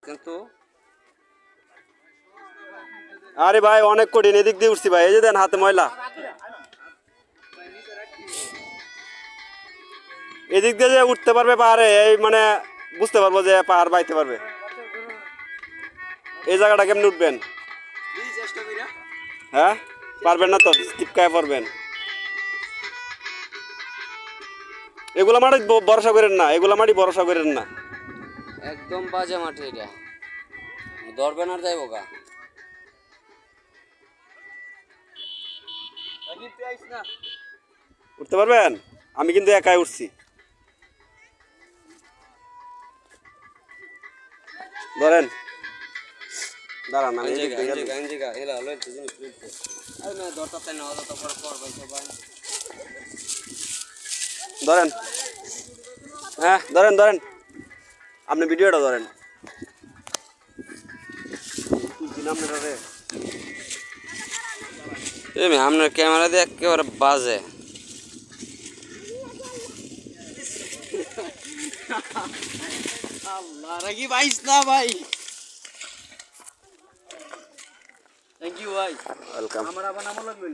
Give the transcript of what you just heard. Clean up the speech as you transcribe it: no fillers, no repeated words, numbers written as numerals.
কিন্তু আরে ভাই অনেক কঠিন, এদিক দিয়ে উঠছি ভাই, এই যে দেন হাতে ময়লা, এদিক দিয়ে যে উঠতে পারবে পাহাড়ে, এই মানে বুঝতে পারবো যে পাহাড় বাইতে পারবে। এই জায়গাটা কেমনি উঠবেন? হ্যাঁ পারবেন না তো, স্কিপ খায় পড়বেন। এগুলা মাটি ভরসা করেন না, এগুলা মাটি ভরসা করেন না। একদম বাজে মাটি এটা, ধরবেন আর যাইব গা। উঠতে পারবেন? আমি কিন্তু একাই উঠছি। ধরেন, দাঁড়ান আমি এদিক দিয়ে গেলাম। ধরেন, হ্যাঁ ধরেন ধরেন, আপনি ভিডিওটা ধরেন। আপনার ক্যামেরা দিয়ে একেবারে বাজে। আল্লাহ রাগি পাইস না ভাই। থ্যাংক ইউ ভাই। ওয়েলকাম। আমার আবার নাম লাগবে।